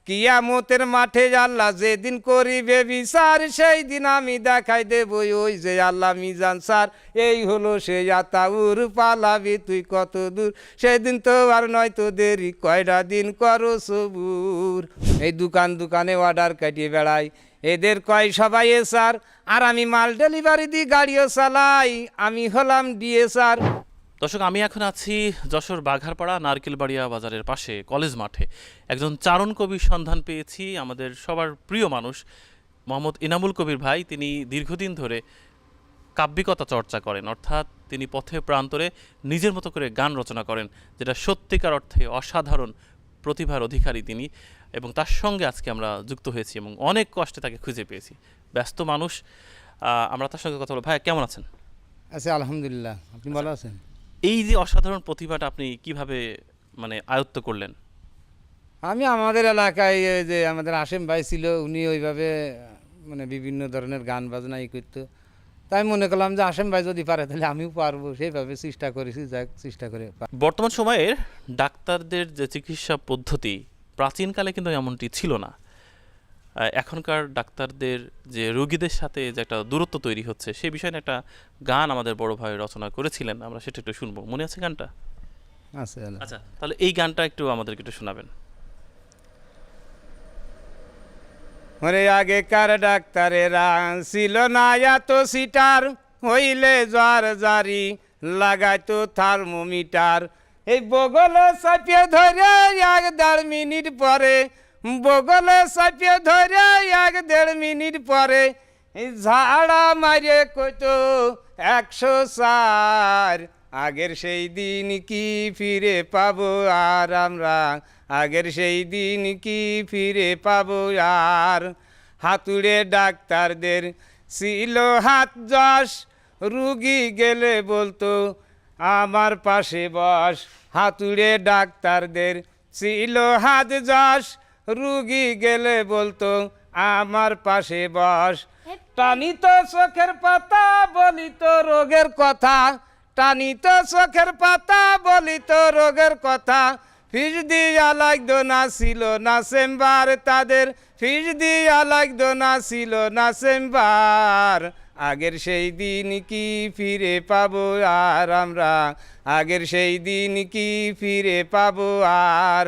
কিয়ামতের মাঠে আল্লাহ যেদিন করিবে বিচার, সেই দিন আমি দেখাই দেব ওই যে আল্লাহ মিজান স্যার। এই হলো সেই আতাউর, পালাবি তুই কত দূর, সেদিন তো আর নয় তো দেরি, কয়টা দিন করো সবুর। এই দোকানে অর্ডার কাটিয়ে বেড়াই, এদের কয় সবাই স্যার, আর আমি মাল ডেলিভারি দিই, গাড়িও চালাই, আমি হলাম ডিএ স্যার। দর্শক, আমি এখন আছি যশোর বাঘারপাড়া নারকেলবাড়িয়া বাজারের পাশে কলেজ মাঠে। একজন চারণ কবির সন্ধান পেয়েছি, আমাদের সবার প্রিয় মানুষ মোহাম্মদ ইনামুল কবির ভাই। তিনি দীর্ঘদিন ধরে কাব্যিকতা চর্চা করেন, অর্থাৎ তিনি পথে প্রান্তরে নিজের মতো করে গান রচনা করেন, যেটা সত্যিকার অর্থে অসাধারণ প্রতিভার অধিকারী তিনি। এবং তার সঙ্গে আজকে আমরা যুক্ত হয়েছি এবং অনেক কষ্টে তাকে খুঁজে পেয়েছি। ব্যস্ত মানুষ, আমরা তার সঙ্গে কথা বলবো। ভাই কেমন আছেন? আচ্ছা, আলহামদুলিল্লাহ, আপনি ভালো আছেন? এই যে অসাধারণ প্রতিভাটা আপনি কিভাবে আয়ত্ত করলেন? আমি আমাদের এলাকায় যে আমাদের আসেম ভাই ছিল, উনি ওইভাবে বিভিন্ন ধরনের গান বাজনা করতো, তাই মনে করলাম যে আসেম ভাই যদি পারে তাহলে আমিও পারবো, সেইভাবে চেষ্টা করেছি, যাক চেষ্টা করে। বর্তমান সময়ের ডাক্তারদের যে চিকিৎসা পদ্ধতি, প্রাচীনকালে কিন্তু এমনটি ছিল না। এখনকার ডাক্তারদের যে রোগীদের সাথে যে একটা দূরত্ব তৈরি হচ্ছে, সেই বিষয়ে একটা গান আমাদের বড় ভাই রচনা করেছিলেন, আমরা সেটা একটু শুনবো। মনে আছে গানটা? আচ্ছা, তাহলে এই গানটা একটু আমাদেরকে একটু শোনাবেন। আগেকার ডাক্তারেরা ছিল না এত সিটার, হইলে জ্বর জারি লাগাইতো থার্মোমিটার। এই বগলে চাপিয়ে ধরে 1-1.5 মিনিট পরে, বগলে চাপিয়ে ধরে 1-1.5 মিনিট পরে এই ঝাড়া মারিয়ে কইতো 104। আগের সেই দিন কি ফিরে পাবো আর আমরা, আগের সেই দিন কি ফিরে পাবো আর। হাতুড়ে ডাক্তারদের ছিল হাত যশ, রুগী গেলে বলতো আমার পাশে বস। হাতুড়ে ডাক্তারদের ছিল হাত যশ, রুগী গেলে বলতো আমার পাশে বস। টানিত চোখের পাতা বলিত রোগের কথা, টানিত চোখের পাতা বলিত রোগের কথা। ফিস দিয়া লাগতো না, ছিল না চেম্বার তাদের, ফিস দিয়া লাগতো না, ছিল না চেম্বার। আগের সেই দিন কি ফিরে পাবো আর আমরা, আগের সেই দিন কি ফিরে পাবো আর।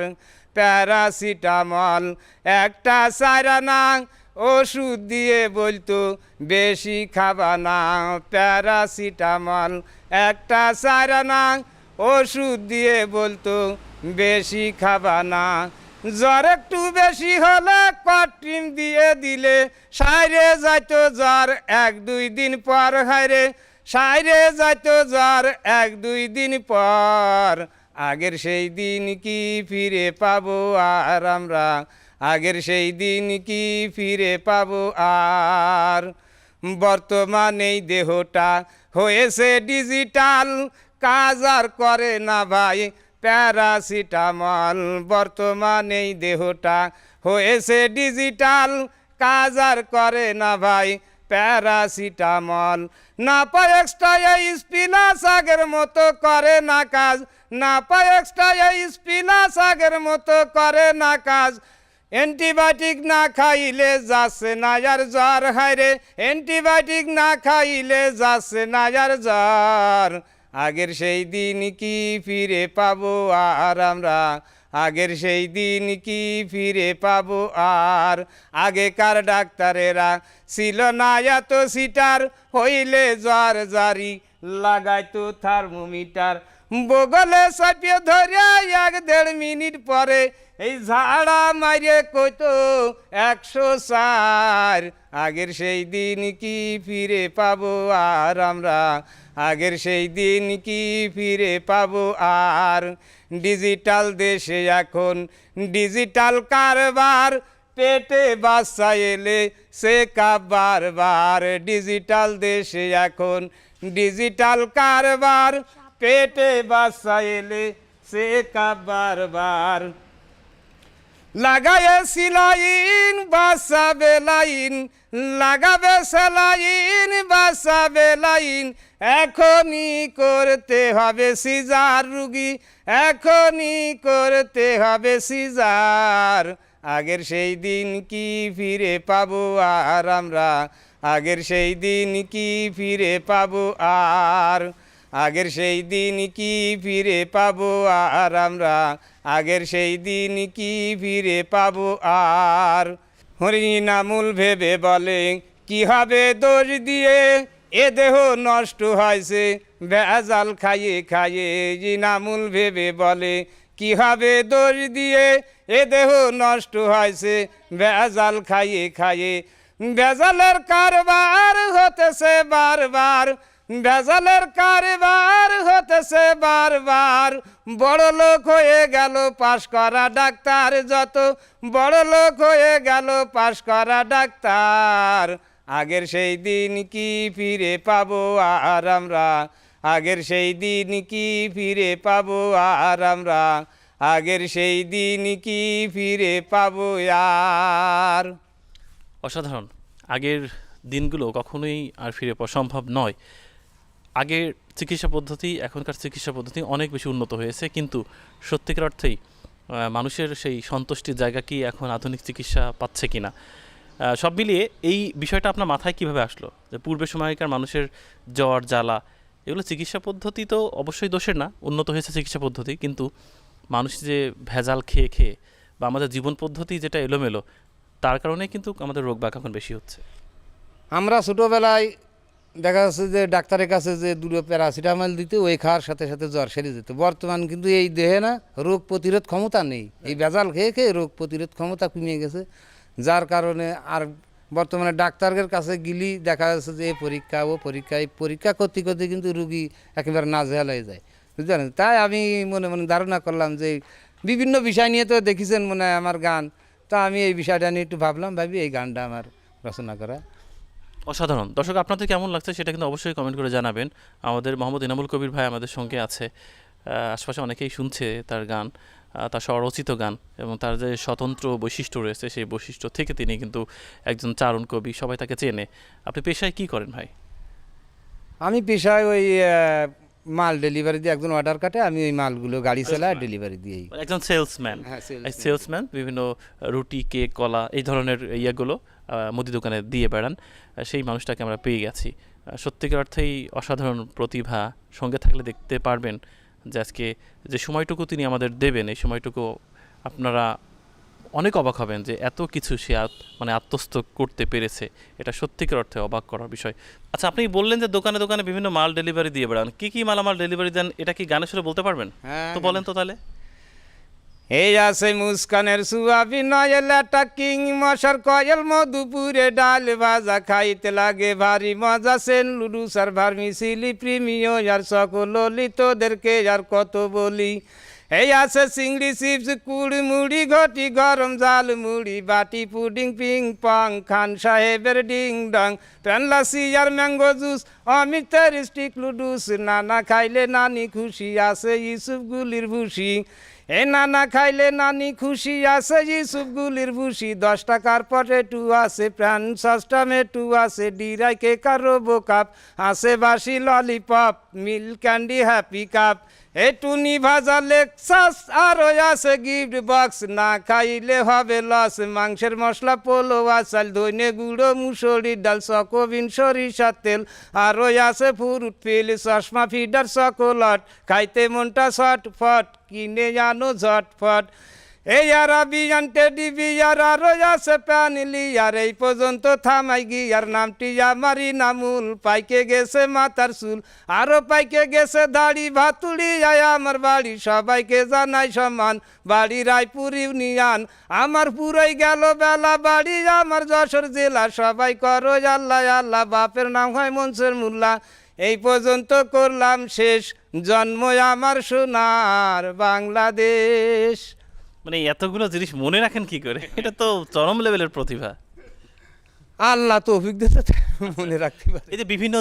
প্যারাসিটামল একটা 4 আনা, ওষুধ দিয়ে বলতো বেশি খাবা না। প্যারাসিটামল একটা 4 আনা, ওষুধ দিয়ে বলতো বেশি খাবা না। জ্বর একটু বেশি হলে কট্রিম দিয়ে দিলে সাইরে যাইতো জ্বর 1-2 দিন পর। হায়রে সাইরে যাইতো জ্বর 1-2 দিন পর। আগের সেই দিন কি ফিরে পাবো আর আমরা, আগের সেই দিন কি ফিরে পাবো আর। বর্তমানে এই দেহটা হয়েছে ডিজিটাল, কাজ আর করে না ভাই প্যারাসিটামল। বর্তমানে এই দেহটা হয়েছে ডিজিটাল, কাজ আর করে না ভাই প্যারাসিটামল। না পায় এক্সট্রা এই স্পিনাচ আগের মতো করে না কাজ, না পায় এক্সট্রা এই স্পিনাচ আগের মতো করে না কাজ। অ্যান্টিবায়োটিক না খাইলে যাচ্ছে না আর জ্বর। হায়রে অ্যান্টিবায়োটিক না খাইলে যাচ্ছে না আর জ্বর। আগের সেই দিন কি ফিরে পাবো আর আমরা, আগের সেই দিন কি ফিরে পাবো আর। আগেকার ডাক্তারেরা ছিল না এত সিটার, হইলে জ্বর জারি লাগাইতো থার্মোমিটার। বগলে চাপিয়ে ধরে 1-1.5 মিনিট পরে এই ঝাড়া মারিয়ে কইতো 104। আগের সেই দিন কি ফিরে পাবো আর আমরা, আগের সেই দিন কি ফিরে পাবো আর। ডিজিটাল দেশে এখন ডিজিটাল কারবার, পেটে বাচ্চা এলে সে বারবার। ডিজিটাল দেশে এখন ডিজিটাল কারবার, পেটে বাচ্চা এলে সে বারবার। লাগায়ে সিলাইন বাসাবে লাইন, লাগাবে সেলাইন বাসাবে লাইন। এখনই করতে হবে সিজার রুগী, এখনই করতে হবে সিজার। আগের সেই দিন কি ফিরে পাবো আর আমরা, আগের সেই দিন কি ফিরে পাবো আর, আগের সেই দিন কি ফিরে পাবো আর আমরা, আগের সেই দিন কি ফিরে পাবো আর। হরিনামুল ভেবে বলে কি হবে দোষ দিয়ে, এ দেহ নষ্ট হয়েছে ভেজাল খাইয়ে খাইয়ে। ইনামুল ভেবে বলে কি হবে দোষ দিয়ে, এ দেহ নষ্ট হয়েছে ভেজাল খাইয়ে খাইয়ে। ভেজালের কারবার হতেছে বারবার, ভেজালের কারবার হতেছে বারবার। বড় লোক হয়ে গেল পাশ করা ডাক্তার, যত বড় লোক হয়ে গেল পাশ করা ডাক্তার। আগের সেই দিন কি ফিরে পাবো আর আমরা, আগের সেই দিন কি ফিরে পাবো আর আমরা, আগের সেই দিন কি ফিরে পাবো আর। অসাধারণ। আগের দিনগুলো কখনোই আর ফিরে পাওয়া সম্ভব নয়। আগের চিকিৎসা পদ্ধতি এখনকার চিকিৎসা পদ্ধতি অনেক বেশি উন্নত হয়েছে, কিন্তু সত্যিকার অর্থেই মানুষের সেই সন্তুষ্টির জায়গা কি এখন আধুনিক চিকিৎসা পাচ্ছে কিনা, সব মিলিয়ে এই বিষয়টা আপনার মাথায় কিভাবে আসলো যে পূর্বের সময়কার মানুষের জ্বর জ্বালা এগুলো চিকিৎসা পদ্ধতি তো অবশ্যই দোষের না, উন্নত হয়েছে চিকিৎসা পদ্ধতি, কিন্তু মানুষ যে ভেজাল খেয়ে খেয়ে বা আমাদের জীবন পদ্ধতি যেটা এলোমেলো তার কারণে কিন্তু আমাদের রোগ বাগ এখন বেশি হচ্ছে। আমরা ছোটোবেলায় দেখা যাচ্ছে যে ডাক্তারের কাছে যে দুটো প্যারাসিটামল দিতে, ওই খাওয়ার সাথে সাথে জ্বর সেরে যেত। বর্তমান কিন্তু এই দেহে না রোগ প্রতিরোধ ক্ষমতা নেই, এই ভেজাল খেয়ে খেয়ে রোগ প্রতিরোধ ক্ষমতা কমে গেছে, যার কারণে আর বর্তমানে ডাক্তারের কাছে গেলি দেখা যাচ্ছে যে এই পরীক্ষা ও পরীক্ষা, এই পরীক্ষা করতে করতে কিন্তু রুগী একেবারে নাজেহাল হয়ে যায়, বুঝলেন। তাই আমি মনে মনে ধারণা করলাম যে বিভিন্ন বিষয় নিয়ে তো দেখেছেন মনে হয় আমার গান, তা আমি এই বিষয়টা নিয়ে একটু ভাবি এই গানটা আমার রচনা করা। অসাধারণ। দর্শক, আপনাদের কেমন লাগছে সেটা কিন্তু অবশ্যই কমেন্ট করে জানাবেন। আমাদের মোহাম্মদ ইনামুল কবির ভাই আমাদের সঙ্গে আছে, আশপাশে অনেকেই শুনছে তার গান, তার স্বরচিত গান, এবং তার যে স্বতন্ত্র বৈশিষ্ট্য রয়েছে সেই বৈশিষ্ট্য থেকে তিনি কিন্তু একজন চারণ কবি, সবাই তাকে চেনে। আপনি পেশায় কি করেন ভাই? আমি পেশায় ওই মাল ডেলিভারি দিয়ে, একজন অর্ডার কাটে, আমি ওই মালগুলো গাড়ি চালাই ডেলিভারি দিই। একজন সেলসম্যান। হ্যাঁ, সেলসম্যান বিভিন্ন রুটি, কেক, কলা এই ধরনের ইয়েগুলো মুদি দোকানে দিয়ে বেড়ান, সেই মানুষটাকে আমরা পেয়ে গেছি। সত্যিকার অর্থেই অসাধারণ প্রতিভা, সঙ্গে থাকলে দেখতে পারবেন যে আজকে যে সময়টুকু তিনি আমাদের দেবেন, এই সময়টুকু আপনারা অনেক অবাক হবেন যে এত কিছু সে মানে আত্মস্থ করতে পেরেছে। এটা সত্যিকার অর্থে অবাক করার বিষয়। আচ্ছা, আপনি বললেন যে দোকানে দোকানে বিভিন্ন মাল ডেলিভারি দিয়ে বেড়ান, কি কি মালামাল ডেলিভারি দেন, এটা কি গানের সুরে বলতে পারবেন? হ্যাঁ, তো বলেন তো তাহলে। এই আছে মুস্কানের সুয়াবি নয়েল একটা কিং মশার কয়েল, মধুপুরে ডাল ভাজা খাইতে লাগে ভারী মজা, সেন লুডুস আর ভার্মিসিলি প্রিমিও আর সকল ললিতদেরকে আর কত বলি। এই আছে চিংড়ি চিপস, কুড়ি মুড়ি, ঘটি গরম জাল মুড়ি, বাটি পুডিং, পিং পং, খান সাহেবের ডিং ডং, প্যানলাসি আর ম্যাঙ্গো জুস, অমিতের স্টিক লুডুস, নানা খাইলে নানি খুশি, আছে ইউসুফ গুলির ভুসি। এ নানা খাইলে নানি খুশি, আছে ইউসুফ গুলির ভুসি, 10 টাকার পটেটু আছে, প্রাণ সস্তা মেটু আছে, ডিরাই কেক আর রোবো কাপ, আছে বাসি lollipop, milk candy happy cup, এ টুনি ভাজা লেক্সাস, আর আছে গিফট বক্স, না খাইলে হবে লস, মাংসের মশলা পোলো আচাল, ধনে গুঁড়ো মুসুরির ডাল, সকবিন সরিষার তেল, আর আছে ফ্রুট ফিল, চশমা ফিডার চকোলেট, খাইতে মনটা ছটফট, কিনে আনো ঝটফট। এই আর বিয়ান টেডি বিয়ার, আর আছে প্যানিলি, আর এই পর্যন্ত থামাই গিয়ার, নামটি আমারই নামুল, পাইকে গেছে মাথার চুল, আরও পাইকে গেছে দাড়ি ভাতুড়ি, আয় আমার বাড়ি সবাইকে জানাই সম্মান, বাড়ি রায়পুর ইউনিয়ন, আমার পুরোই গেল বেলা, বাড়ি আমার যশোর জেলা, সবাই করো আল্লাহ আল্লাহ, বাপের নাম হয় মনসুর মোল্লা। এই পর্যন্ত করলাম শেষ, জন্ম আমার সোনার বাংলাদেশ। মানে এতগুলো জিনিস মনে রাখেন কি করে? এটা তো চরম লেভেলের প্রতিভা। আল্লাহ তো অভিজ্ঞতা মনে রাখতে পারে। এই যে বিভিন্ন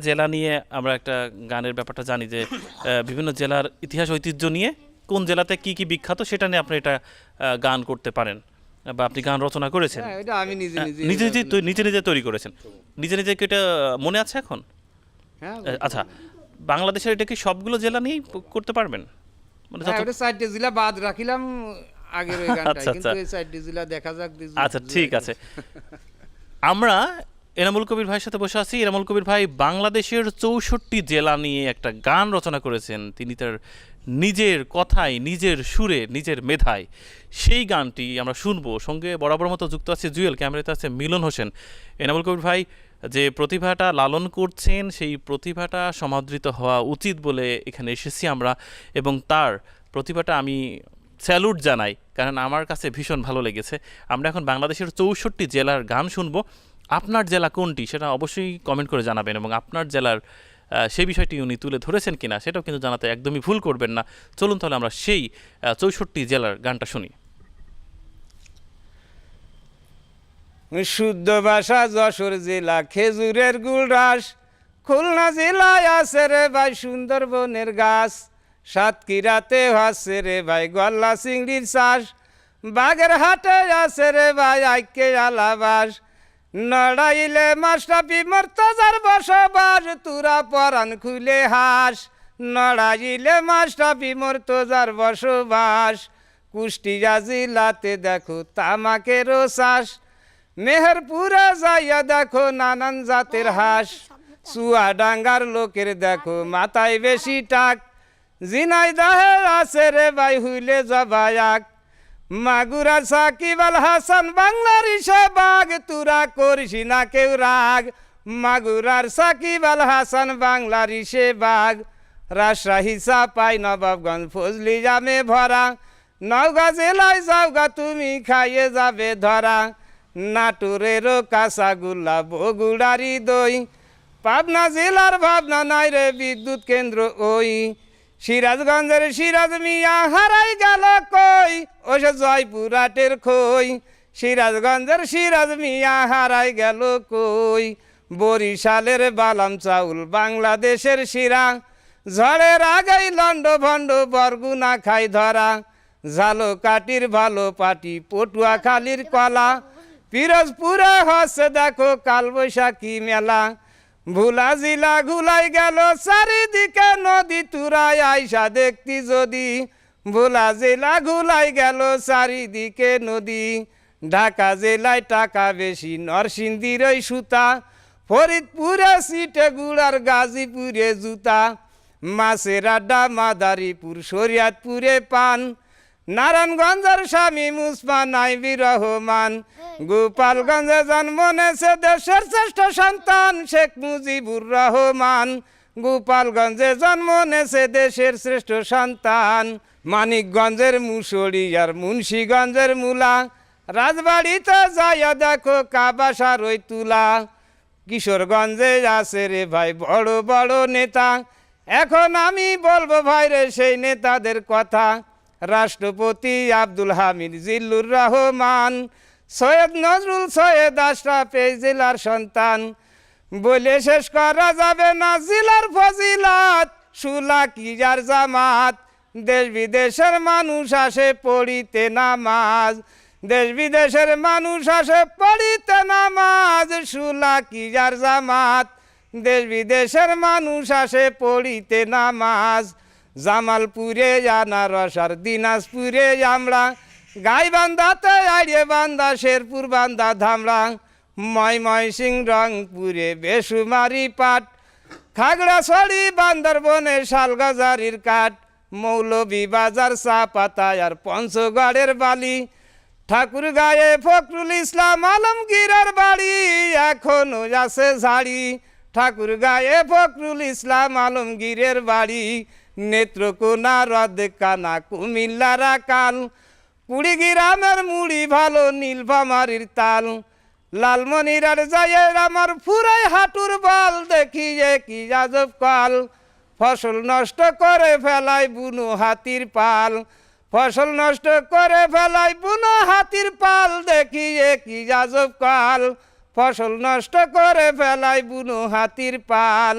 জেলা নিয়ে আমরা একটা গানের ব্যাপারটা জানি যে বিভিন্ন জেলার ইতিহাস ঐতিহ্য নিয়ে কোন জেলাতে কি কি বিখ্যাত সেটা নিয়ে আপনি এটা গান করতে পারেন বা আপনি গান রচনা করেছেন। হ্যাঁ, এটা আমি নিজে নিজে তৈরি করেছেন। নিজে কি এটা মনে আছে এখন? হ্যাঁ, আচ্ছা, বাংলাদেশের এটা কি সবগুলো জেলা নিয়েই করতে পারবেন? মানে হ্যাঁ, ওটা 4টে জেলা বাদ রাখিলাম, আগের ওই গানটাই, আচ্ছা, কিন্তু আচ্ছা। এই 4টি জেলা দেখা যাক। আচ্ছা ঠিক আছে, আমরা এনামুল কবির ভাইয়ের সাথে বসে আছি। এনামুল কবির ভাই বাংলাদেশের 64 জেলা নিয়ে একটা গান রচনা করেছেন তিনি তার নিজের কথায়, নিজের সুরে, নিজের মেধায়। সেই গানটি আমরা শুনবো। সঙ্গে বরাবর মতো যুক্ত আছে জুয়েল, ক্যামেরাতে আছে মিলন হোসেন। এনামুল কবির ভাই যে প্রতিভাটা লালন করছেন সেই প্রতিভাটা সমাদৃত হওয়া উচিত বলে এখানে এসেছি আমরা, এবং তার প্রতিভাটা আমি স্যালুট জানাই, কারণ আমার কাছে ভীষণ ভালো লেগেছে। আমরা এখন বাংলাদেশের 64 জেলার গান শুনবো। আপনার জেলা কোনটি সেটা অবশ্যই কমেন্ট করে জানাবেন, এবং আপনার জেলার সেই বিষয়টি উনি তুলে ধরেছেন কিনা সেটাও কিন্তু জানাতে একদমই ভুল করবেন না। চলুন তাহলে আমরা সেই 64 জেলার গানটা শুনি। শুদ্ধ ভাষা যশোর জেলা খেজুরের গুলরাস, খুলনা জেলায় আছে রে ভাই সুন্দরবনের গাছ, সাতক্ষীরাতে আছে রে ভাই গল্লা চিংড়ির চাষ, বাগের হাটে আছে রে ভাই আইকে আলাবাস, নড়াইলে মাস্টাপি মর্তজার বসবাস, তুরা পরাণ খুলে হাস, নড়াইলে মাস্টাপি মর্তজার বসবাস, কুষ্টিয়া জেলাতে দেখো তামাকেরও চাষ, মেহেরপুরে যাইয়া দেখো নানান জাতের হাঁস, চুয়াডাঙ্গার লোকের দেখো মাথায় বেশি টাক, ঝিনাইদহে আছে রে ভাই হুইলে জবায়াক, মাগুরা সাকিব আল হাসান বাংলার বাঘ, তুরা করিস না কেউ রাগ, মাগুরার সাকিব আল হাসান বাংলার বাঘ, রাজশাহী চাপাই নবাবগঞ্জ ফজলি জামে ভরা, নওগাঁ জেলায় যাওগা তুমি খাইয়ে যাবে ধরা, নাটোরেরও কাঁচাগুল্লা বগুড়ারি দই, পাবনা জেলার ভাবনা নাই রে বিদ্যুৎ কেন্দ্র ওই, সিরাজগঞ্জের সিরাজ মিয়া হারাই গেল কই, ও সে জয়পুরহাটের খই, সিরাজগঞ্জের সিরাজ মিয়া হারাই গেল কই, বরিশালের বালাম চাউল বাংলাদেশের শিরা, ঝড়ের আগেই লন্ড ভণ্ড বরগুনা খাই ধরা, ঝালকাঠির ভালো পাটি পটুয়াখালীর কলা, পিরোজপুরে হচ্ছে দেখো কালবৈশাখী মেলা, ভোলা জিলা ঘুলাই গেল চারিদিকে নদী, তুরাই আইসা দেখতি যদি, ভোলা জেলা ঘুলাই গেল চারিদিকে নদী, ঢাকা জেলায় টাকা বেশি নরসিংদীর ওই সুতা, ফরিদপুরে সিটে গুড়ার গাজীপুরে জুতা, মাছের আড্ডা মাদারীপুর শরিয়াতপুরে পান, নারায়ণগঞ্জের স্বামী মুসমান আইবি রহমান, গোপালগঞ্জে জন্ম নেছে দেশের শ্রেষ্ঠ সন্তান শেখ মুজিবুর রহমান, গোপালগঞ্জে জন্ম নেছে দেশের শ্রেষ্ঠ সন্তান, মানিকগঞ্জের মুসড়ি আর মুন্সীগঞ্জের মূলা, রাজবাড়িতে যাইয়া দেখো কাবাসার ওই তুলা, কিশোরগঞ্জে আছে রে ভাই বড় বড় নেতা, এখন আমি বলবো ভাই রে সেই নেতাদের কথা, রাষ্ট্রপতি আব্দুল হামিদ জিল্লুর রহমান, সৈয়দ নজরুল সৈয়দ আশরাফ এই জেলার সন্তান, বলে শেষ করা যাবে না জেলার ফজিলাত, সুলা কিজার জামাত, দেশ বিদেশের মানুষ আসে পড়িতে নামাজ, দেশ বিদেশের মানুষ আসে পড়িতে নামাজ, সুলা কিজার জামাত, দেশ বিদেশের মানুষ আসে পড়িতে নামাজ, জামালপুরে আনারস আর দিনাজপুরে আমরা, গাইবান্ধাতে আড়িয়ে বান্ধা শেরপুর বান্ধা ধামরা, ময়মনসিংহ রংপুরে বেসুমারি পাট, খাগড়াছড়ি বান্দরবনে শালগাজারির কাঠ, মৌলভীবাজার চা পাতা আর পঞ্চগড়ের বালি, ঠাকুরগাঁয়ে ফখরুল ইসলাম আলমগীরের বাড়ি এখনো আছে ঝাড়ি, ঠাকুরগাঁয়ে ফখরুল ইসলাম আলমগীরের বাড়ি, নেত্রকোনা রদকানা কুমিল্লার কাল, কুড়িগ্রামের মুড়ি ভালো নীলফামারীর তাল, লালমনিরার যায় আমার ফুরাই হাঁটুর বল, দেখিয়ে কি আজব কাল, ফসল নষ্ট করে ফেলায় বুনো হাতির পাল, ফসল নষ্ট করে ফেলায় বুনো হাতির পাল, দেখিয়ে কি আজব কাল, ফসল নষ্ট করে ফেলায় বুনো হাতির পাল,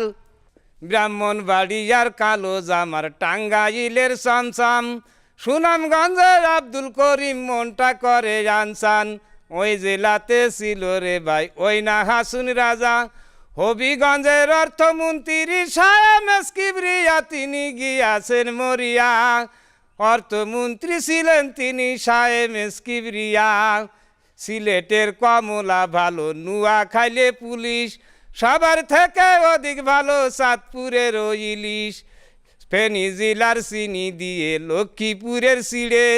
ব্রাহ্মণবাড়িয়ার কালো জামার টাঙ্গাইলের চমচম, সুনামগঞ্জের আব্দুল করিম মনটা করে আনসান, ওই জেলাতে ছিল রে ভাই ওই না হাসুন রাজা, হবিগঞ্জের অর্থমন্ত্রী সাহেব কিবরিয়া তিনি গিয়াছেন মরিয়া, অর্থমন্ত্রী ছিলেন তিনি শাহেমেস কিবরিয়া। সিলেটের কমলা ভালো, নুয়া খাইলে পুলিশ, সবার থেকে অধিক ভালো চাঁদপুরের ইলিশ। ফেনী জেলার চিনি দিয়ে লক্ষ্মীপুরের সিঁড়ে,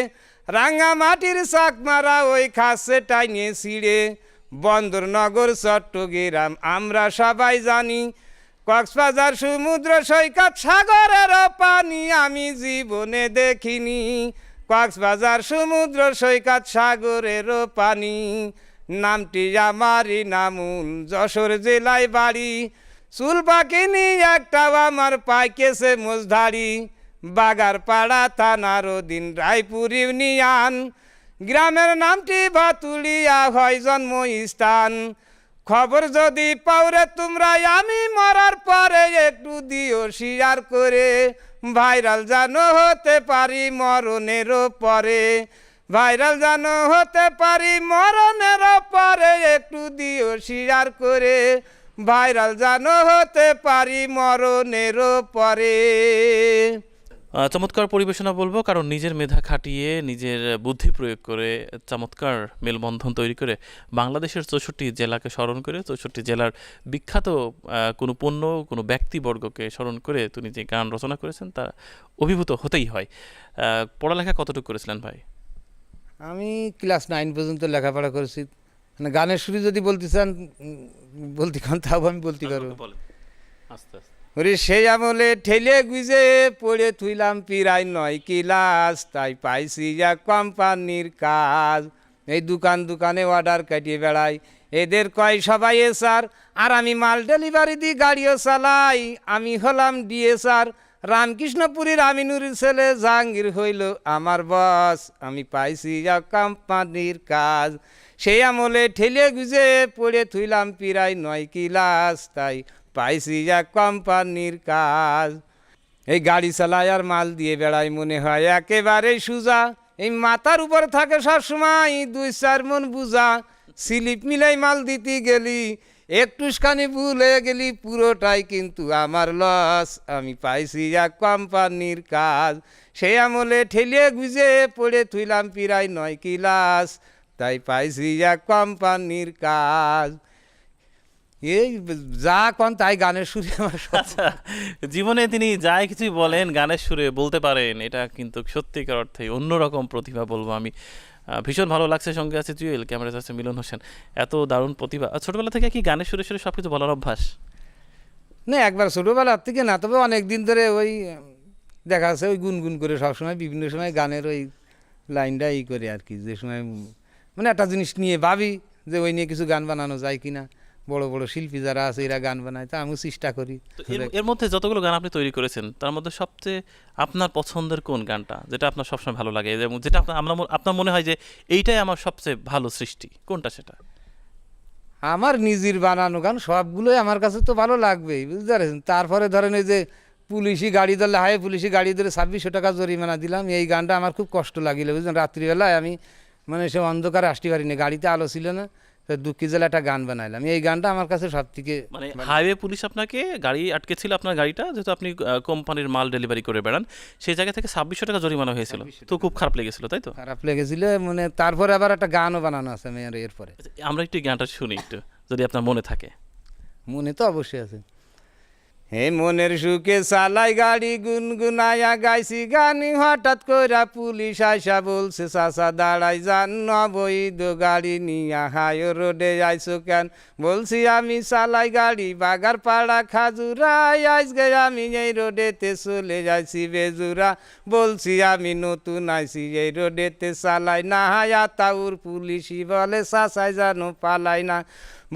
রাঙ্গামাটির চাকমারা ওই খাসে টাইনে ছিঁড়ে। বন্দরনগর চট্টগ্রাম আমরা সবাই জানি, কক্সবাজার সমুদ্র সৈকত সাগরের পানি আমি জীবনে দেখিনি। কক্সবাজার সমুদ্র সৈকত সাগরের পানি। নামটি আমারই নামুল, যশোর জেলায় বাড়ি। চুল পাকিনি একটাও আমার পাইকেছে মোজধারি। বাগারপাড়া থানার অধীন রায়পুর ইউনিয়ন। গ্রামের নামটি ভাতুলিয়া হয় জন্মস্থান। খবর যদি পাওরে তোমরা আমি মরার পরে একটু দিও শেয়ার করে। ভাইরাল জানো হতে পারি মরণেরও পরে। ভাইরাল জানো হতে পারি মরণেরও পরে, একটু দিও শেয়ার করে। ভাইরাল জানো হতে পারি মরণেরও পরে। চমৎকার পরিবেশনা বলবো, কারণ নিজের মেধা খাটিয়ে নিজের বুদ্ধি প্রয়োগ করে চমৎকার মেলবন্ধন তৈরি করে বাংলাদেশের 64 জেলাকে স্মরণ করে, 64 জেলার বিখ্যাত কোনো পণ্য, কোনো ব্যক্তিবর্গকে স্মরণ করে তিনি যে গান রচনা করেছেন তা অভিভূত হতেই হয়। পড়ালেখা কতটুকু করেছিলেন ভাই? আমি ক্লাস 9 পর্যন্ত লেখাপড়া করেছি। মানে গানের সুরে যদি বলতে চান, বলতে খান তাও আমি বলতে পারবো। আস্তে আস্তে। ওরে সেই আমলে ঠেলে গুজে পড়ে থুইলাম পিরায় 9 ক্লাস, তাই পাইছি এক কোম্পানির কাজ। এই দোকানে অর্ডার কাটিয়ে বেড়াই, এদের কয় সবাই স্যার, আর আমি মাল ডেলিভারি দিই, গাড়িও চালাই। আমি হলাম ডিএসআর, রামকৃষ্ণপুরীর আমিনুরের ছেলে জাহাঙ্গীর হইল আমার বস। আমি পাইছি এক কোম্পানির কাজ। সেই আমলে ঠেলে গুজে পড়ে থুইলাম পিরায় 9 ক্লাস, তাই পাইছি এক কোম্পানির কাজ। এই গাড়ি চালায় আর মাল দিয়ে বেড়াই, মনে হয় একেবারে সুজা। এই মাথার উপর থাকে সবসময় 2-4 মন বুঝা। স্লিপ মিলাই মাল দিতে গেলি, একটুখানি ভুল হয়ে গেলি, পুরোটাই কিন্তু আমার লস। আমি পাইছি এক কোম্পানির কাজ। সেই আমলে ঠেলিয়ে গুজে পড়ে থুইলাম পিরায় 9 ক্লাস, তাই পাইছি এক কোম্পানির কাজ। এই যা কন তাই গানের সুরে আমার। আচ্ছা, জীবনে তিনি যাই কিছুই বলেন গানের সুরে বলতে পারেন, এটা কিন্তু সত্যিকার অর্থে অন্যরকম প্রতিভা বলবো আমি। ভীষণ ভালো লাগছে। সঙ্গে আছে জুয়েল, ক্যামেরাতে আছে মিলন হোসেন। এত দারুণ প্রতিভা। ছোটবেলা থেকে কি গানের সুরে সুরে সবকিছু বলার অভ্যাস? না, একবার ছোটোবেলার থেকে না, তবে অনেক দিন ধরে ওই দেখা যাচ্ছে ওই গুনগুন করে সবসময় বিভিন্ন সময় গানের ওই লাইনটা করে আর কি। যে সময় মানে একটা জিনিস নিয়ে ভাবি যে ওই নিয়ে কিছু গান বানানো যায় কিনা। বড় বড় শিল্পী যারা আছে এরা গান বানায়, তা আমিও চেষ্টা করি। এর মধ্যে যতগুলো গান আপনি তৈরি করেছেন তার মধ্যে সবচেয়ে আপনার পছন্দের কোন গানটা, যেটা আপনার সবসময় ভালো লাগে, এবং যেটা আপনার মনে হয় যে এইটাই আমার সবচেয়ে ভালো সৃষ্টি, কোনটা সেটা? আমার নিজের বানানো গান সবগুলোই আমার কাছে তো ভালো লাগবেই, বুঝতে পারছেন। তারপরে ধরেন ওই যে পুলিশি গাড়ি ধরলে, হাই পুলিশি গাড়ি ধরে 2600 টাকা জরিমানা দিলাম, এই গানটা আমার খুব কষ্ট লাগিল, বুঝলেন। রাত্রিবেলায় আমি মানে সে অন্ধকারে আসতে পারিনি, গাড়িতে আলো ছিল না, দুঃখী জেলা একটা গান বানাইলাম। এই গানটা আমার কাছে সব থেকে মানে হাইওয়ে পুলিশ আপনাকে গাড়ি আটকে ছিল, আপনার গাড়িটা, যেহেতু আপনি কোম্পানির মাল ডেলিভারি করে বেড়ান, সেই জায়গা থেকে 2600 টাকা জরিমানা হয়েছিল, তো খুব খারাপ লেগেছিল, তাই তো? খারাপ লেগেছিল। মানে তারপরে আবার একটা গানও বানানো আছে আমি আর এরপরে। আমরা একটু গানটা শুনি একটু, যদি আপনার মনে থাকে। মনে তো অবশ্যই আছে। হে মনের সুখে চালাই গাড়ি গুনগুনায়া গাইছি গানি, হঠাৎ কইরা পুলিশ আইসা বলছে চাচা দাঁড়াই যান, অবৈধ গাড়ি নিয়া হাই রোডে আইসো কেন? বলছি আমি চালাই গাড়ি বাগারপাড়া খাজুরাই, আজকে আমি এই রোডেতে চলে যাইছি বেজুরা। বলছি আমি নতুন আইছি এই রোডেতে চালাই না, তাউর পুলিশই বলে চাচাই জানো পালাই না।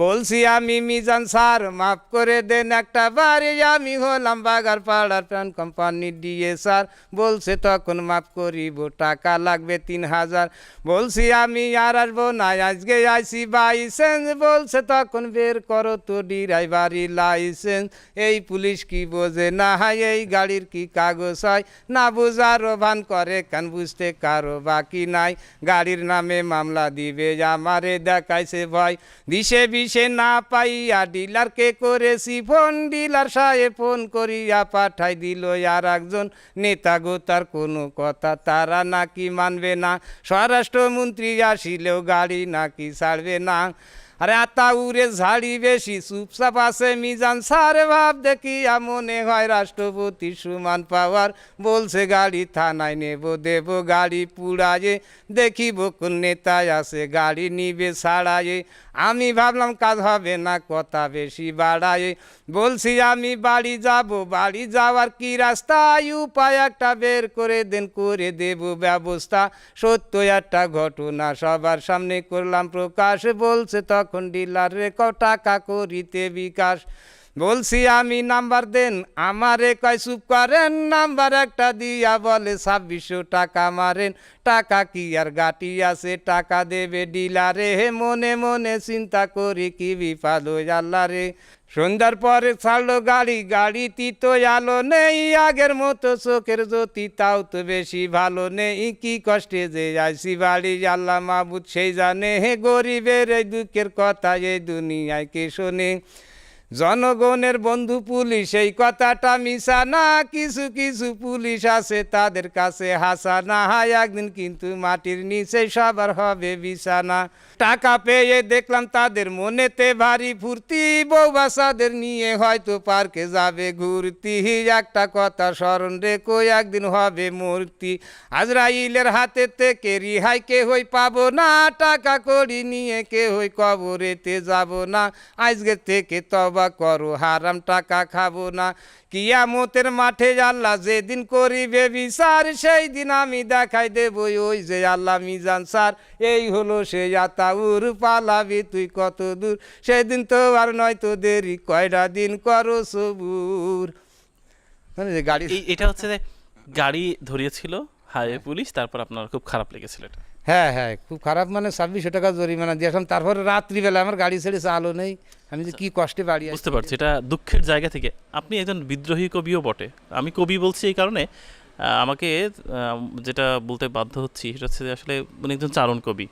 বলছি আমি মিজান স্যার মাফ করে দেন একটা বাড়ি, আমি হলাম বাগারপাড়ার প্যান কোম্পানি ডিএসআর। বলছে তখন মাফ করিব, টাকা লাগবে 3000। বলছি আমি আর আসবো না, আজকে আইসি বাইসেন্স। বলছে তখন বের করো তো ড্রাইভারি লাইসেন্স। এই পুলিশ কি বোঝে না, এই গাড়ির কি কাগজ হয় না, বোঝারও ভান করে কেন, বুঝতে কারো বাকি নাই। গাড়ির নামে মামলা দিবে আমারে দেখাইছে ভয়, দিশে অফিসে না পাইয়া ডিলারকে করেছি ফোন, ডিলার সাহেব ফোন করিয়া পাঠাই দিল আর একজন নেতা গো, তার কোনো কথা তারা নাকি মানবে না, স্বরাষ্ট্রমন্ত্রী আসিলেও গাড়ি নাকি ছাড়বে না। আরে আতাউরে ঝাড়ি বেশি চুপচাপ আছে মিজান স্যার, ভাব দেখিয়া মনে হয় রাষ্ট্রপতি সমান পাওয়ার, বলছে গাড়ি থানায় নেব দেব গাড়ি পুড়ায়ে, দেখিব কোন নেতায় আছে গাড়ি নিবে ছাড়ায়ে। আমি ভাবলাম কাজ হবে না কথা বেশি বাড়ায়ে, বলছি আমি বাড়ি যাব, বাড়ি যাওয়ার কি রাস্তা, উপায় একটা বের করে দেন করে দেব ব্যবস্থা, সত্য একটা ঘটনা সবার সামনে করলাম প্রকাশ, বলছে তখন ডিলার রে টাকা করিতে বিকাশ। বলছি আমি নাম্বার দেন, আমারে কয় চুপ করেন, নাম্বার একটা দিয়া বলে 2600 টাকা মারেন, টাকা কি আর গাটি আছে টাকা দেবে ডিলারে, হে মনে মনে চিন্তা করি কি বিপাদ আল্লাহ রে। সন্ধ্যার পরে ছাড়লো গাড়ি, গাড়িতে তো আলো নেই, আগের মতো চোখের জ্যোতি তাও তো বেশি ভালো নেই, কি কষ্টে যে আইসি বাড়ি আল্লাহ মাবুদ সেই জানে, হে গরিবের এই দুঃখের কথা এই দুনিয়ায় কে শোনে। জনগণের বন্ধু পুলিশ এই কথাটা মিশা না, কিছু কিছু পুলিশ আছে তাদের কাছে হাসানা, একদিন কিন্তু মাটির নিচে সবার হবে বিছানা। টাকা পেয়ে দেখলাম তাদের মনেতে ভারী ফুর্তি, বউ বাচ্চাদের নিয়ে হয়তো পার্কে যাবে ঘুরতি, একটা কথা স্মরণ রেখো একদিন হবে মূর্তি, আজরাইলের হাতে থেকে রিহাই কেহই পাবো না, টাকা কড়ি নিয়ে কেহই কবরেতে যাব না, আজকে থেকে তবা করো হারাম টাকা খাবো না, কিয়ামতের মাঠে আল্লাহ যেদিন করিবে বিচার, সেই দিন আমি দেখাই দেব ওই যে আল্লাহ মিজান স্যার, এই হলো সেই আতাউর, পালাবি তুই কত দূর, সেদিন তো আর নয় তো দেরি, কয়টা দিন করো সবুর। মানে যে গাড়ি এটা হচ্ছে যে গাড়ি ধরিয়েছিল হাইওয়ে পুলিশ, তারপর আপনার খুব খারাপ লেগেছিল এটা? হ্যাঁ হ্যাঁ, খুব খারাপ, মানে 2600 টাকা জরিমানা দিয়েছিলাম, তারপরে রাত্রিবেলা আমার গাড়ি ছেড়ে আলো নেই, আমি যে কি কষ্টে বাড়ি আসি। বুঝতে পারছি, এটা দুঃখের জায়গা থেকে। আপনি একজন বিদ্রোহী কবিও বটে, আমি কবি বলছি এই কারণে আমাকে যেটা বলতে বাধ্য হচ্ছি সেটা হচ্ছে যে আসলে উনি একজন চারণ কবি,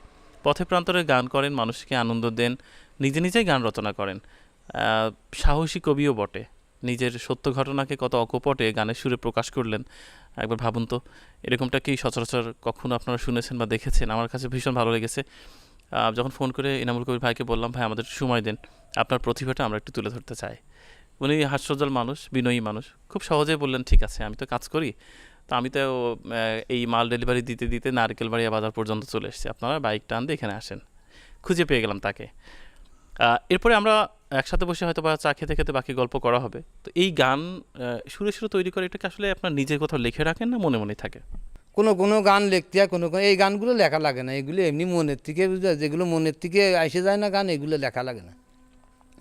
পথে প্রান্তরে গান করেন, মানুষকে আনন্দ দেন, নিজে নিজেই গান রচনা করেন, সাহসী কবিও বটে, নিজের সত্য ঘটনাকে কত অকপটে গানের সুরে প্রকাশ করলেন। একবার ভাবুন তো, এরকমটা কি সচরাচর কখনো আপনারা শুনেছেন বা দেখেছেন? আমার কাছে ভীষণ ভালো লেগেছে। যখন ফোন করে ইনামুল কবির ভাইকে বললাম, ভাই আমাদের সময় দেন, আপনার প্রতিভাটা আমরা একটু তুলে ধরতে চাই, উনি হাস্যজ্জ্বল মানুষ, বিনয়ী মানুষ, খুব সহজেই বললেন ঠিক আছে, আমি তো কাজ করি, তো আমি তো এই মাল ডেলিভারি দিতে দিতে নারকেলবাড়িয়া বাজার পর্যন্ত চলে এসেছি, আপনারা বাইক টান দিয়ে এখানে আসেন। খুঁজে পেয়ে গেলাম তাকে। এরপরে আমরা একসাথে বসে হয়তো বা চা খেতে খেতে বাকি গল্প করা হবে। তো এই গান সুরে সুরে তৈরি করে এটাকে আসলে আপনার নিজের কোথাও লিখে রাখেন না মনে মনে থাকে? কোনো কোনো গান লিখতে হয়, কোনো কোনো এই গানগুলো লেখা লাগে না, এগুলো এমনি মনের থেকে বুঝতে, যেগুলো মনের থেকে এসে যায় না গান, এগুলো লেখা লাগে না,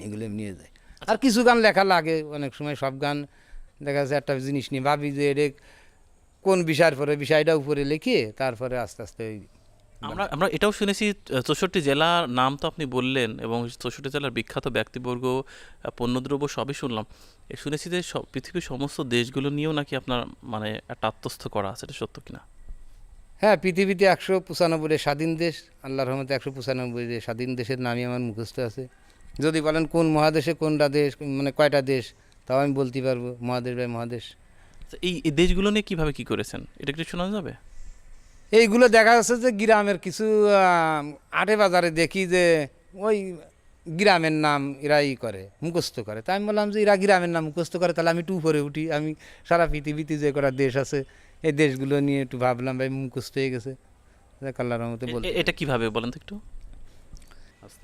এগুলো এমনি যায়। আর কিছু গান লেখা লাগে অনেক সময়, সব গান দেখা যাচ্ছে একটা জিনিস নিয়ে ভাবি যে এটা কোন বিষয়ের পরে বিষয়টা উপরে লিখে তারপরে আস্তে আস্তে আমরা আমরা এটাও শুনেছি 64 জেলার নাম তো আপনি বললেন, এবং 64 জেলার বিখ্যাত ব্যক্তিবর্গ, পণ্যদ্রব্য সবই শুনলাম। শুনেছি যে পৃথিবীর সমস্ত দেশগুলো নিয়েও নাকি আপনার মানে একটা আত্মস্থ করা আছে, এটা সত্য কিনা? হ্যাঁ, পৃথিবীতে 195 স্বাধীন দেশ, আল্লাহর রহমতে 195 স্বাধীন দেশের নামই আমার মুখস্থ আছে। যদি বলেন কোন মহাদেশে কোনটা দেশ, মানে কয়টা দেশ, তাও আমি বলতে পারবো, মহাদেশ বাই মহাদেশ। এই দেশগুলো নিয়ে কিভাবে কি করেছেন এটা কি শোনা যাবে? এইগুলো দেখা যাচ্ছে যে গ্রামের কিছু আটে বাজারে দেখি যে ওই গ্রামের নাম এরা করে মুখস্থ করে, তাই আমি বললাম যে এরা গ্রামের নাম মুখস্থ করে, তাহলে আমি একটু উপরে উঠি, আমি সারা পৃথিবীতে যে কটা দেশ আছে এই দেশগুলো নিয়ে একটু ভাবলাম, ভাই মুখস্থ হয়ে গেছে, আল্লাহর রহমতে বলতে। এটা কিভাবে বলেন তো একটু?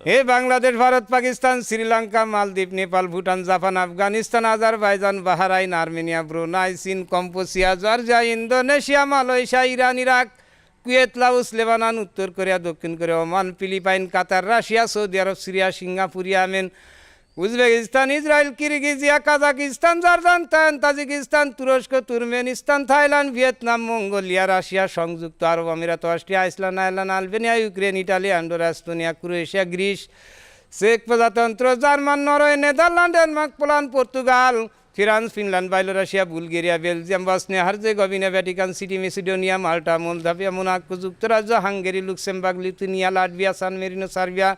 হে বাংলাদেশ, ভারত, পাকিস্তান, শ্রীলঙ্কা, মালদ্বীপ, Nepal, Bhutan, Japan, Afghanistan, Azerbaijan, Bahrain, Armenia, Brunei, চীন, Cambodia, Georgia, Indonesia, Malaysia, Iran, Iraq, Kuwait, Laos, Lebanon, উত্তর কোরিয়া, দক্ষিণ Korea, Oman, Philippine, Qatar, Russia, Saudi Arab, Syria, Singapore, Yemen, Uzbekistan, Israel, Kirghizia, Kazakhstan, Jordan, Tajikistan, তুরস্ক, Turkmenistan, Thailand, Vietnam, Mongolia, Russia, সংযুক্ত আরব আমিরাত, Austria, Iceland, Ireland, Albania, Ukraine, Italy, Andorra, Estonia, Croatia, Greece, চেক প্রজাতন্ত্র, German, Norway, Netherland, Denmark, Poland, Portugal, France, Finland, বাইলোরাশিয়া, Bulgaria, Belgium, Bosnia Herzegovina, Vatican City, Macedonia, Malta, Moldavia, Monaco, যুক্তরাজ্য, Hungary, Luxembourg, Lithuania, Latvia, San Marino, Serbia,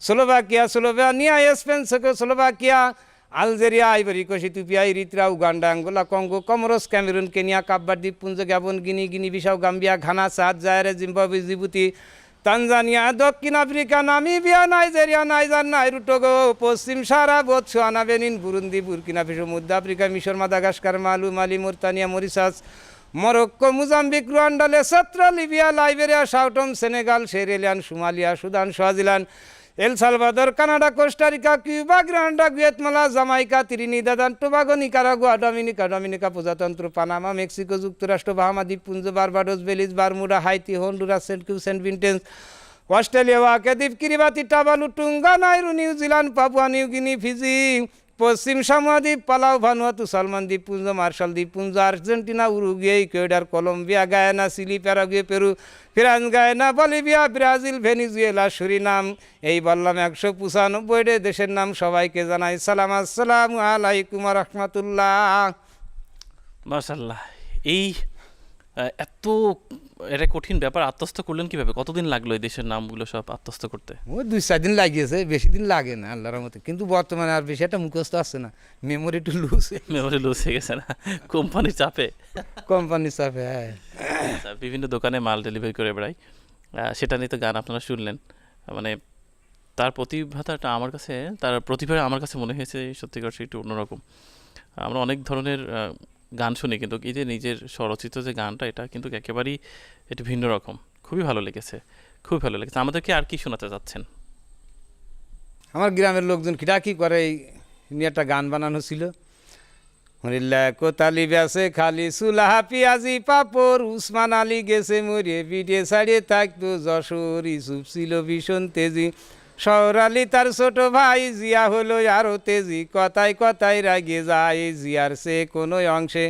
Slovakia, Spain, Czechoslovakia, Algeria, Ivory Coast, Ethiopia, Eritrea, Uganda, Angola, Congo, Comoros, Cameroon, Kenya, Cape Verde দ্বীপপুঞ্জ, Gabon, Guinea Bissau, Gambia, Ghana, Chad, Zaire, Zimbabwe, Djibouti, Tanzania, দক্ষিণ Africa, Namibia, Nigeria, Niger, Nauru, Togo, পশ্চিম Sahara, Botswana, Benin, Burundi, Burkina Faso, মধ্য Africa, মিশর, Madagascar, Mali, Mauritania, Mauritius, Morocco, Mozambique, Rwanda, Lesotho, Libya, Liberia, Sao Tome, Senegal, Sierra Leone, Somalia, Sudan, Swaziland, El Salvador, Canada, Costa Rica, Cuba, Grenada, Guatemala, Jamaica, Trinidad and Tobago, Nicaragua, Dominica প্রজাতন্ত্র, Panama, Mexico যুক্তরাষ্ট্র, Bahama দ্বীপপুঞ্জ, Barbados, Belize, Bermuda, Haiti, Honduras, Saint Vincent, Australia, Wake দ্বীপ, Kiribati, Tuvalu, Tonga, Nauru, New Zealand, Papua New Guinea, Fiji, পশ্চিম Samoa দ্বীপ, Palau, Vanuatu, Solomon দ্বীপপুঞ্জ, Marshall দ্বীপপুঞ্জ, Argentina, Uruguay, Ecuador, Colombia, Guyana, Chile, Paraguay, Peru, France, Guiana, Bolivia, Brazil, Venezuela, Suriname. এই বললাম 195 দেশের নাম। সবাইকে জানাই সালাম, আসসালামু আলাইকুম রহমতুল্লাহ। মাশাল্লাহ, এই এত এটা কঠিন ব্যাপার আত্মস্থ করলেন কিভাবে? কতদিন লাগলো এই দেশের নামগুলো সব আত্মস্থ করতে? ও 2-4 দিন লাগিয়েছে, বেশি দিন লাগে না আল্লাহর রহমতে। কিন্তু বর্তমানে আর বেশি একটা মুখস্থ আসছে না, মেমোরি একটু লুজ হয়ে গেছে না কোম্পানির চাপে? কোম্পানির চাপে, হ্যাঁ। আচ্ছা, বিভিন্ন দোকানে মাল ডেলিভারি করে বেড়াই, সেটা নিয়ে তো গান আপনারা শুনলেন। মানে তার প্রতিভাটা আমার কাছে, তার প্রতিভা আমার কাছে মনে হয়েছে সত্যিকার একটু অন্যরকম। আমরা অনেক ধরনের গান শুনি, কিন্তু এই যে নিজের স্বরচিত যে গানটা, এটা কিন্তু একেবারেই একটু ভিন্ন রকম। খুবই ভালো লেগেছে। আমাদেরকে আর কি শোনাতে চাচ্ছেন? আমার গ্রামের লোকজন কিটা কি করে এই নিয়ে একটা গান বানানো ছিল। হরিল্লা কোতালি ব্যাসে খালি সুলাহা পিয়াজি পাপড়, উসমান আলী গেছে মরিয়ে পিঠে ছাড়িয়ে থাকতো যশোর, ইসুফ ছিল ভীষণ তেজি, শহর আলী তার ছোট ভাই, জিয়া হলো আরো তেজি, কথায় রাগে যায় জিয়ার সে কোনো অংশে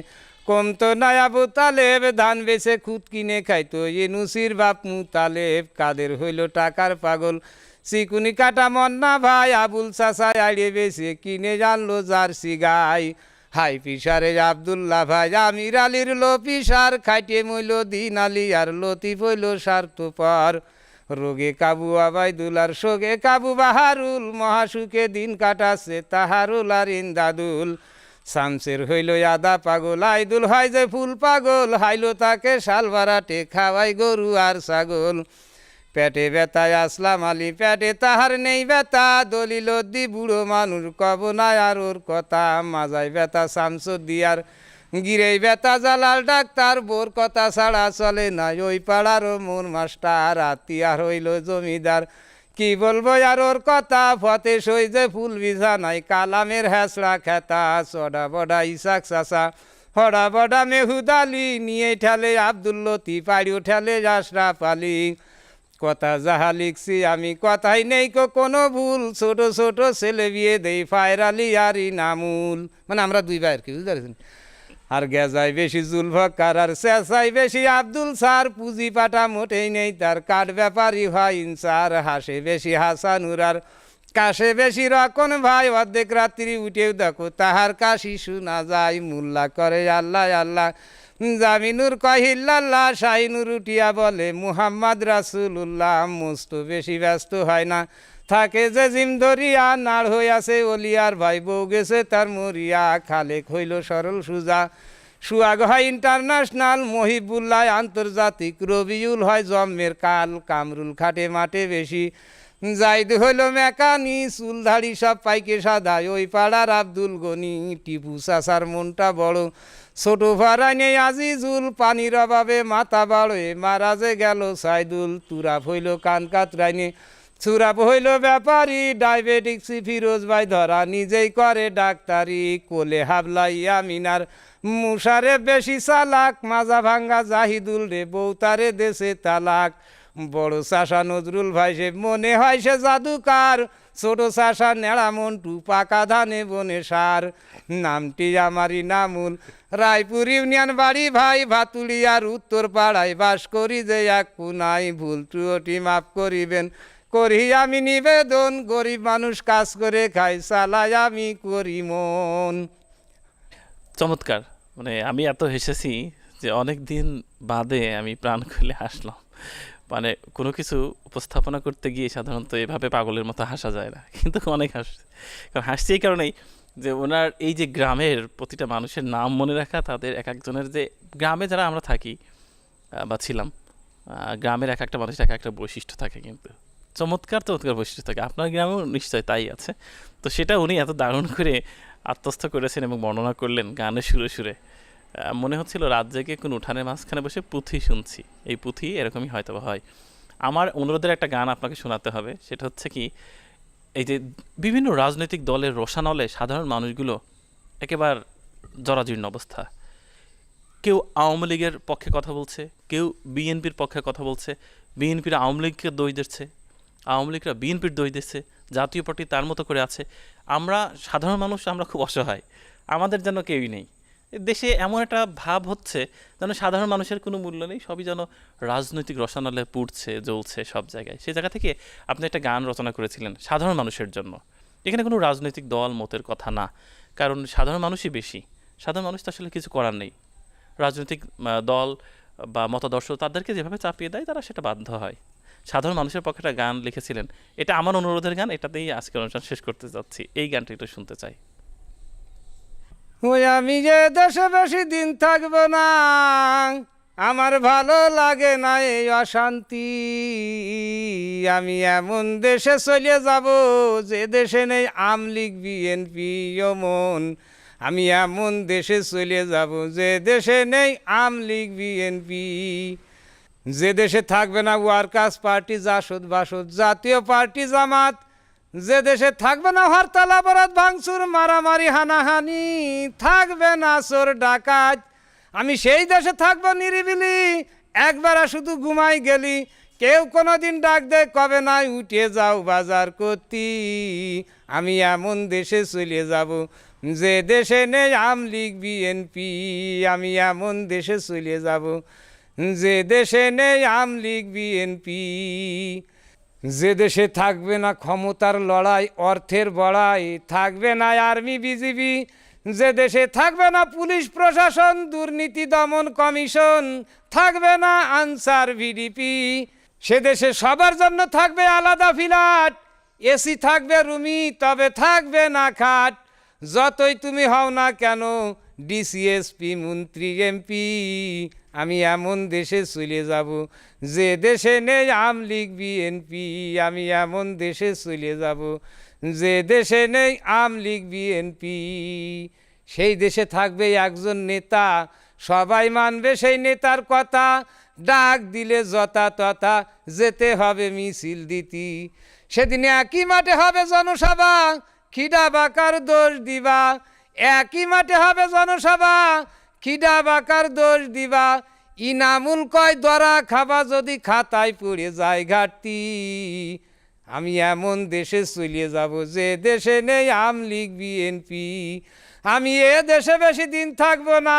কমতো নাই আবু তালেব, ধান বেছে খুদ কিনে খাইতো ইউনুসির বাপ মুতালেব, কাদের হইল টাকার পাগল, চিকুনি কাটা মন্না ভাই, আবুল চাষায় আড়িয়ে বেছে কিনে জানলো জার্সি গাই, হাই পিসারে আবদুল্লাহ ভাই, আমির আলীর লো পিসার, খাইটে মইল দিন আলী আর লতিফ হইল স্বার্থপর, রোগে কাবু আবাইদুল আর শোকে কাবু বাহারুল, মহাসুখে দিন কাটাচ্ছে তাহারুল আর ইন্দাদুল, শামসের হইল আদা পাগল, আইদুল হয় যে ফুল পাগল, হাইলো তাকে শালবারাটে খাওয়াই গরু আর ছাগল, পেটে ব্যথায় আসলাম আলী, পেটে তাহার নেই ব্যথা, দলিল দি বুড়ো মানুষ কব নাই আর ওর কথা, মাজায় ব্যথা শামসুদ্দিয়ার, গিরেই ব্যথা জালাল ডাক্তার, বোর কথা ছাড়া চলে না ওই পাড়ারও মোর মাস্টার, আত্মীয়ার হইল জমিদার, কি বলবো আর ওর কথা, ফতে সই যে ফুল বিছা নাই, কালামের হ্যাঁচড়া খেতা, চড়া বড়া ইসাক চাষা, হড়া বড়া মেহুদ আলী, নিয়ে ঠেলে আব্দুল লতিফ, পাড়িও ঠেলে আশরাফ আলী, কথা যাহা লিখছি আমি কথাই নেই কোনো ভুল, ছোট ছোট ছেলে বিয়ে দেই ফায়ের আলী আর ইনামুল। মানে আমরা দুই ভাই আর কি, বুঝতে পারছেন। আর গেজায় বেশি জুলফকার আর চেঁচাই বেশি আব্দুল স্যার, পুঁজি পাটা মোটেই নেই তার, কাঠ ব্যাপারী হয় ইনসার, হাসে বেশি হাসানুর আর কাশে বেশি রকম ভাই, অর্ধেক রাত্রি উঠেও দেখো তাহার কাশি শোনা যায়, মুল্লা করে আল্লাহ আল্লাহ, জামিনুর কহিল্লাল্লাহ, শাহিনুর উঠিয়া বলে মুহাম্মদ রাসূলুল্লাহ, মস্ত বেশি ব্যস্ত হয় না, থাকে যে জিম ধরিয়া, নাড় হইয়াছে অলিয়ার ভাই, বউ গেছে তার মরিয়া, খালেক হইল সরল সুজা, সুয়াগ হয় ইন্টারন্যাশনাল, মহিবুল্লাহ আন্তর্জাতিক, রবিউল হয় জন্মের কাল, কামরুল খাটে মাঠে বেশি, জাইদ হইল মেকানি, চুল ধাড়ি সব পাইকে সাদা, ওই পাড়ার আব্দুল গনি, টিপু চাষার মনটা বড়, ছোট ভাড়াই নেই আজিজুল, পানির অভাবে মাথা বাড়ে, মারা যে গেল সাইদুল, তুরাপ হইল কান কাতরাইনে, সুরাপ হইল ব্যাপারী, ডায়াবেটিক্সি ফিরোজ ভাই ধরা নিজেই করে ডাক্তারি, কোলে হাবলাই আমিনার মুশারে বেশি চালাক, মাজা ভাঙ্গা জাহিদুল রে বৌতারে দেশে তালাক, বড় চাষা নজরুল ভাই সে মনে হয় সে জাদুকার, ছোট চাষা নেড়া মন্টু পাকা ধানে বনে সার, নামটি আমারই নামুল, রায়পুর ইউনিয়ন বাড়ি ভাই, ভাতুলিয়ার উত্তর পাড়ায় বাস করি যে এক পুনাই, ভুল ত্রুটি মাফ করিবেন করি আমি নিবেদন, গরিব মানুষ কাজ করে খাই, চালাই আমি করি মন। চমৎকার। মানে আমি এত হেসেছি যে অনেক দিন বাদে আমি প্রাণ খুলে হাসলাম। মানে কোনো কিছু উপস্থাপনা করতে গিয়ে সাধারণত এভাবে পাগলের মতো হাসা যায় না, কিন্তু অনেক হাসছে। কারণ হাসছি এই কারণেই যে ওনার এই যে গ্রামের প্রতিটা মানুষের নাম মনে রাখা, তাদের এক একজনের যে গ্রামে যারা আমরা থাকি বা ছিলাম, গ্রামের এক একটা মানুষের এক একটা বৈশিষ্ট্য থাকে, কিন্তু চমৎকার চমৎকার বৈশিষ্ট্য থাকে। আপনার গ্রামেও নিশ্চয় তাই আছে। তো সেটা উনি এত দারুণ করে আত্মস্থ করেছেন এবং বর্ণনা করলেন গানের সুরে সুরে। মনে হচ্ছিল রাত জেগে কোন উঠানের মাঝখানে বসে পুঁথি শুনছি। এই পুঁথি এরকমই হয়তো হয়। আমার অনুরোধের একটা গান আপনাকে শোনাতে হবে, সেটা হচ্ছে কি, এই যে বিভিন্ন রাজনৈতিক দলের রোষানলে সাধারণ মানুষগুলো একেবারে জরাজীর্ণ অবস্থা। কেউ আওয়ামী লীগের পক্ষে কথা বলছে, কেউ বিএনপির পক্ষে কথা বলছে, বিএনপির আওয়ামী লীগকে দোষ দিচ্ছে, আওয়ামী লীগরা বিএনপির দোষ দিচ্ছে, জাতীয় পার্টি তার মতো করে আছে। আমরা সাধারণ মানুষ, আমরা খুব অসহায়, আমাদের যেন কেউই নেই। দেশে এমন একটা ভাব হচ্ছে যেন সাধারণ মানুষের কোনো মূল্য নেই, সবই যেন রাজনৈতিক রসানলে পুড়ছে, জ্বলছে সব জায়গায়। সেই জায়গা থেকে আপনি একটা গান রচনা করেছিলেন সাধারণ মানুষের জন্য। এখানে কোনো রাজনৈতিক দল মতের কথা না, কারণ সাধারণ মানুষই বেশি। সাধারণ মানুষ তো আসলে কিছু করার নেই। রাজনৈতিক দল বা মতাদর্শ তাদেরকে যেভাবে চাপিয়ে দেয়, তারা সেটা বাধ্য হয়। সাধারণ মানুষের পক্ষে একটা গান লিখেছিলেন, এটা আমার অনুরোধের গান, এটাতেই আজকে অনুষ্ঠান শেষ করতে যাচ্ছি। এই গানটা একটু শুনতে চাই। ওই আমি যে দেশে বেশি দিন থাকবো না, আমার ভালো লাগে না এই অশান্তি। আমি এমন দেশে চলে যাব যে দেশে নেই আমলিগ বিএনপি মন। আমি এমন দেশে চলে যাব যে দেশে নেই আমলিগ বিএনপি। যে দেশে থাকবে না ওয়ার্কার্স পার্টি, জাসদ বাসদ, জাতীয় পার্টি জামাত। যে দেশে থাকবে না হরতাল অবরোধ ভাঙচুর মারামারি হানাহানি, থাকবে না চোর ডাকাত। আমি সেই দেশে থাকবো নিরিবিলি, একবার শুধু ঘুমাই গেলি। কেউ কোনো দিন ডাক দেয় কবে নাই উঠে যাও বাজার করতি। আমি এমন দেশে চলে যাব যে দেশে নেই আমলিগ বিএনপি। আমি এমন দেশে চলে যাব যে দেশে নেই আমলিগ বিএনপি। যে দেশে থাকবে না ক্ষমতার লড়াই, অর্থের বড়াই, থাকবে না আর্মি বিজিবি। যে দেশে থাকবে না পুলিশ প্রশাসন, দুর্নীতি দমন কমিশন, থাকবে না আনসার ভিডিপি। সে দেশে সবার জন্য থাকবে আলাদা ফ্ল্যাট, এসি থাকবে রুমি, তবে থাকবে না খাট। যতই তুমি হও না কেন ডিসিএসপি মন্ত্রী এমপি। আমি এমন দেশে চলে যাব যে দেশে নেই আমলিগ বিএনপি। আমি এমন দেশে চলে যাব যে দেশে নেই আমলিগ বিএনপি। সেই দেশে থাকবে একজন নেতা, সবাই মানবে সেই নেতার কথা। ডাক দিলে যথা তথা যেতে হবে মিছিল দিতি। সেদিন একই মাঠে হবে জনসভা, খিডা বাকার দোষ দিবা। একই মাঠে হবে জনসভা, খিডা বাকার দোষ দিবা। ইনামুল কয় দরা খাবা যদি খাতায় পড়ে যায় ঘাটতি। আমি এমন দেশে চলে যাব যে দেশে নেই আমলিগ বিএনপি। আমি এ দেশে বেশি দিন থাকবো না,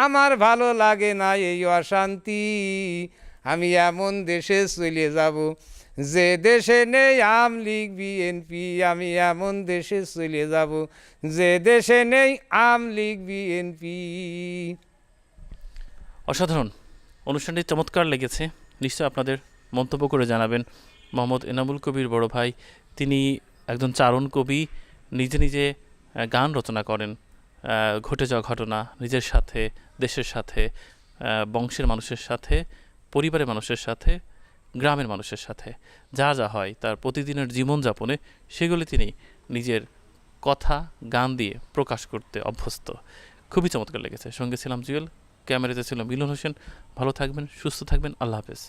আমার ভালো লাগে না এই অশান্তি। আমি এমন দেশে চলে যাব যে দেশে নেই আমলিগ বিএনপি। আমি এমন দেশে চলে যাব যে দেশে নেই আমলিগ বিএনপি। অসাধারণ, অনুষ্ঠানটি চমৎকার লেগেছে। নিশ্চয় আপনাদের মন্তব্য করে জানাবেন। মোহাম্মদ এনামুল কবির বড় ভাই, তিনি একজন চারণ কবি, নিজে নিজে গান রচনা করেন ঘটে যাওয়া ঘটনা, নিজের সাথে, দেশের সাথে, বংশের মানুষের সাথে, পরিবারের মানুষের সাথে, গ্রামের মানুষের সাথে যা যা হয় তার প্রতিদিনের জীবনযাপনে, সেগুলি তিনি নিজের কথা গান দিয়ে প্রকাশ করতে অভ্যস্ত। খুবই চমৎকার লেগেছে। সঙ্গে ছিলাম জুয়েল, ক্যামেরাতে ছিল মিলন হোসেন। ভালো থাকবেন, সুস্থ থাকবেন, আল্লাহ হাফেজ।